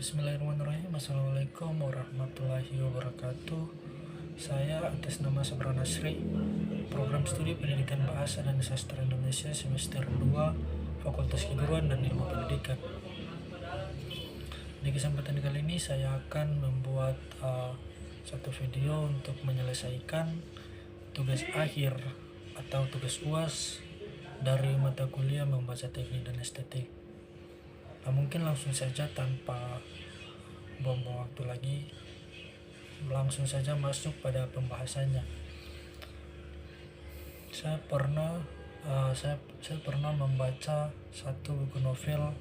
Bismillahirrahmanirrahim. Assalamualaikum warahmatullahi wabarakatuh. Saya atas nama Sabran Nasri, Program Studi Pendidikan Bahasa dan Sastra Indonesia semester 2, Fakultas Keguruan dan Ilmu Pendidikan. Di kesempatan kali ini saya akan membuat satu video untuk menyelesaikan tugas akhir atau tugas UAS dari mata kuliah membaca teknik dan estetik. Mungkin langsung saja tanpa buang-buang waktu lagi, langsung saja masuk pada pembahasannya. Saya pernah membaca satu buku novel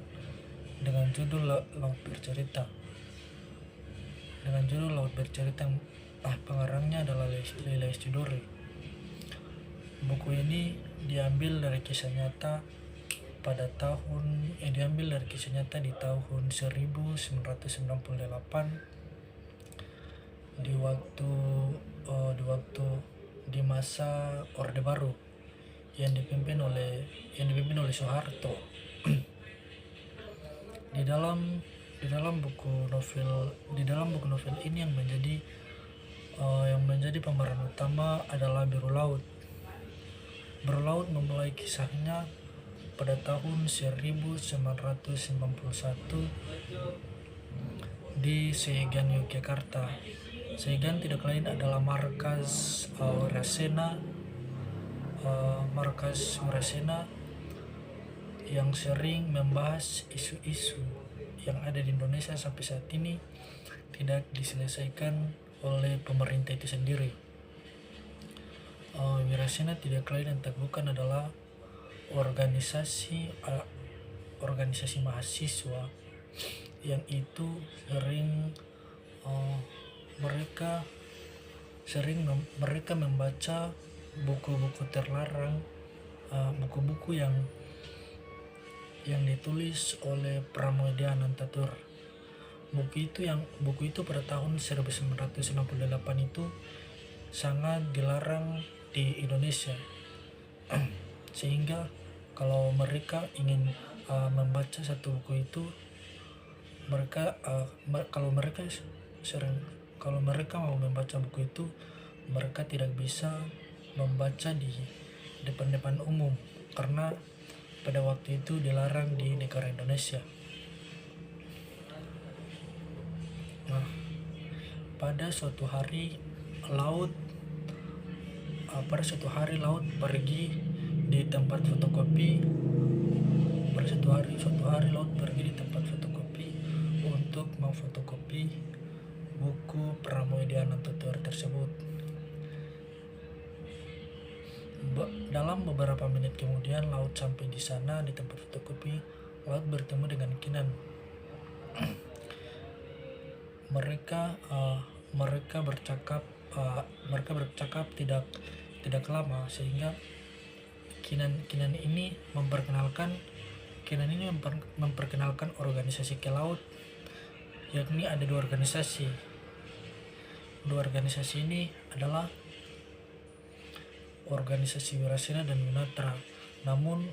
dengan judul Laut Bercerita. Pengarangnya adalah Leila Chudori. Buku ini diambil dari kisah nyata di tahun 1998 di masa Orde Baru yang dipimpin oleh Soeharto. Di dalam buku novel ini yang menjadi pemeran utama adalah Biru Laut. Biru Laut memulai kisahnya pada tahun 1991 di Segan, Yogyakarta. Segan tidak lain adalah markas Wirasena yang sering membahas isu-isu yang ada di Indonesia sampai saat ini tidak diselesaikan oleh pemerintah itu sendiri. Wirasena tidak lain dan tak bukan adalah organisasi mahasiswa yang itu mereka membaca buku-buku terlarang, buku-buku yang ditulis oleh Pramoedya Anantatur. Buku itu pada tahun 1998 itu sangat dilarang di Indonesia. Sehingga kalau mereka ingin membaca satu buku itu, kalau mereka mau membaca buku itu, mereka tidak bisa membaca di depan umum karena pada waktu itu dilarang di negara Indonesia. Pada suatu hari Laut pergi di tempat fotokopi. Laut pergi di tempat fotokopi untuk memfotokopi buku Pramoedya Anantatur tersebut. Dalam beberapa menit kemudian Laut sampai di sana di tempat fotokopi. Laut bertemu dengan Kinan. Mereka bercakap tidak lama sehingga Kinan ini memperkenalkan organisasi ke Laut, yakni ada dua organisasi. Dua organisasi ini adalah organisasi Wirasena dan Winatra. Namun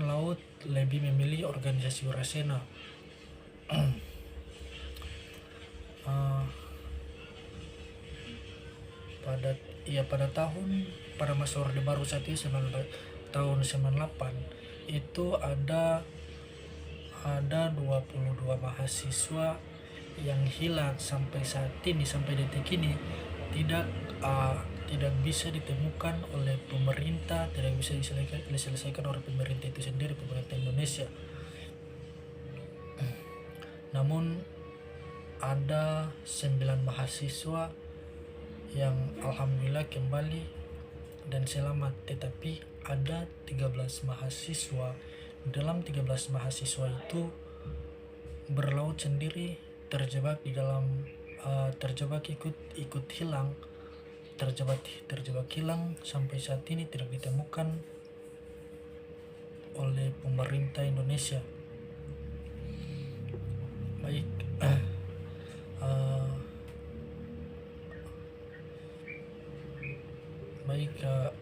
Laut lebih memilih organisasi Wirasena. Pada masa Orde Baru saat itu tahun 98 itu ada 22 mahasiswa yang hilang sampai detik ini tidak bisa ditemukan oleh pemerintah, tidak bisa diselesaikan oleh pemerintah itu sendiri, pemerintah Indonesia. Namun ada 9 mahasiswa yang alhamdulillah kembali dan selamat, tetapi ada 13 mahasiswa. Dalam 13 mahasiswa itu berlaut sendiri, terjebak hilang sampai saat ini tidak ditemukan oleh pemerintah Indonesia.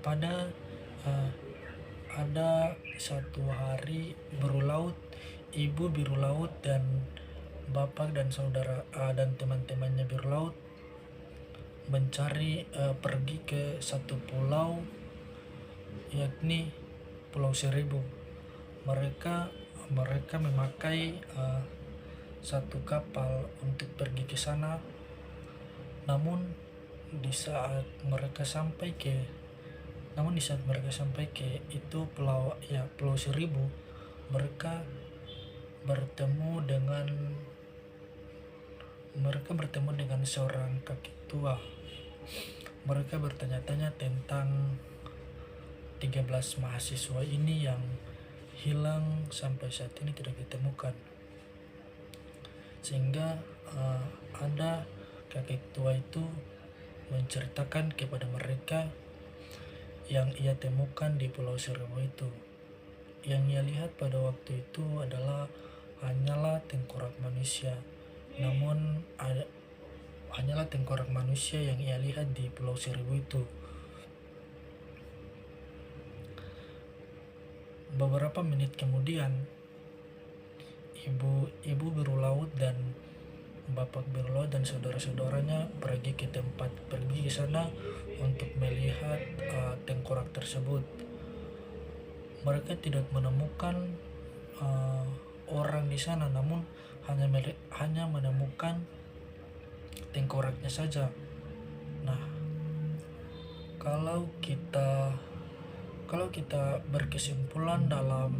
Pada ada satu hari Biru Laut ibu biru laut dan bapak dan saudara dan teman-temannya biru laut mencari pergi ke satu pulau, yakni Pulau Seribu. Mereka memakai satu kapal untuk pergi ke sana. Namun di saat mereka sampai ke itu Pulau Seribu, mereka bertemu dengan seorang kakek tua. Mereka bertanya-tanya tentang 13 mahasiswa ini yang hilang sampai saat ini tidak ditemukan. Sehingga ada kakek tua itu menceritakan kepada mereka yang ia temukan di Pulau Seribu itu. Yang ia lihat pada waktu itu hanyalah tengkorak manusia. Namun hanyalah tengkorak manusia yang ia lihat di Pulau Seribu itu. Beberapa menit kemudian, ibu biru laut dan bapak biru laut dan saudara-saudaranya pergi ke sana untuk melihat tengkorak tersebut. Mereka tidak menemukan orang di sana, namun hanya menemukan tengkoraknya saja. Nah, kalau kita berkesimpulan dalam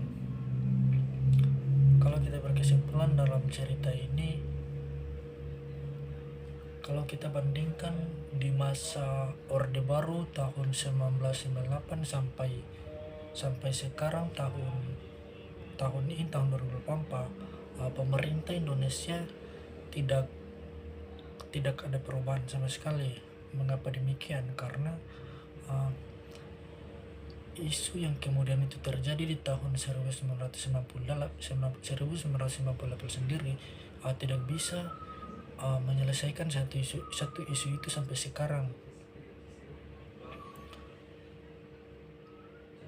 cerita ini, kalau kita bandingkan di masa Orde Baru tahun 1998 sampai sekarang tahun 2024, pemerintah Indonesia tidak ada perubahan sama sekali. Mengapa demikian? Karena isu yang kemudian itu terjadi di tahun 1958 sendiri tidak bisa menyelesaikan satu isu itu sampai sekarang.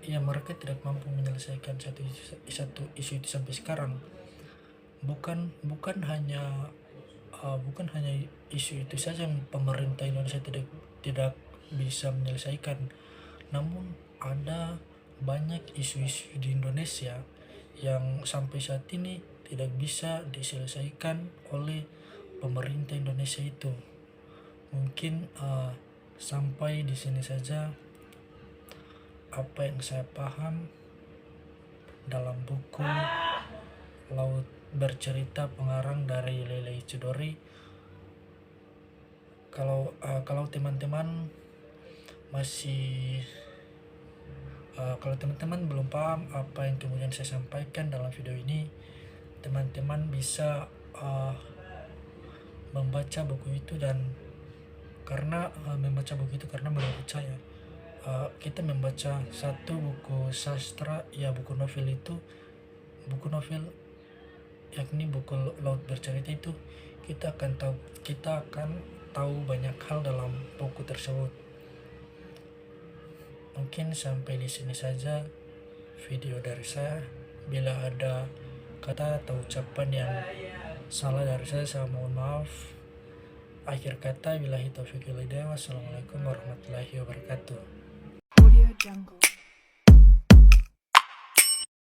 Ya, mereka tidak mampu menyelesaikan satu isu itu sampai sekarang. Bukan hanya isu itu saja yang pemerintah Indonesia tidak bisa menyelesaikan, namun ada banyak isu-isu di Indonesia yang sampai saat ini tidak bisa diselesaikan oleh pemerintah Indonesia itu. Mungkin sampai di sini saja apa yang saya paham dalam buku Laut Bercerita pengarang dari Lele Chudori. Kalau teman-teman belum paham apa yang kemudian saya sampaikan dalam video ini, teman-teman bisa membaca buku itu. Dan karena membaca buku itu, karena menurut saya kita membaca satu buku sastra, buku novel yakni buku Laut Bercerita itu, kita akan tahu banyak hal dalam buku tersebut. Mungkin sampai di sini saja video dari saya. Bila ada kata atau ucapan yang salah dari saya mohon maaf. Akhir kata, billahi taufiq wal hidayah. Wassalamualaikum warahmatullahi wabarakatuh.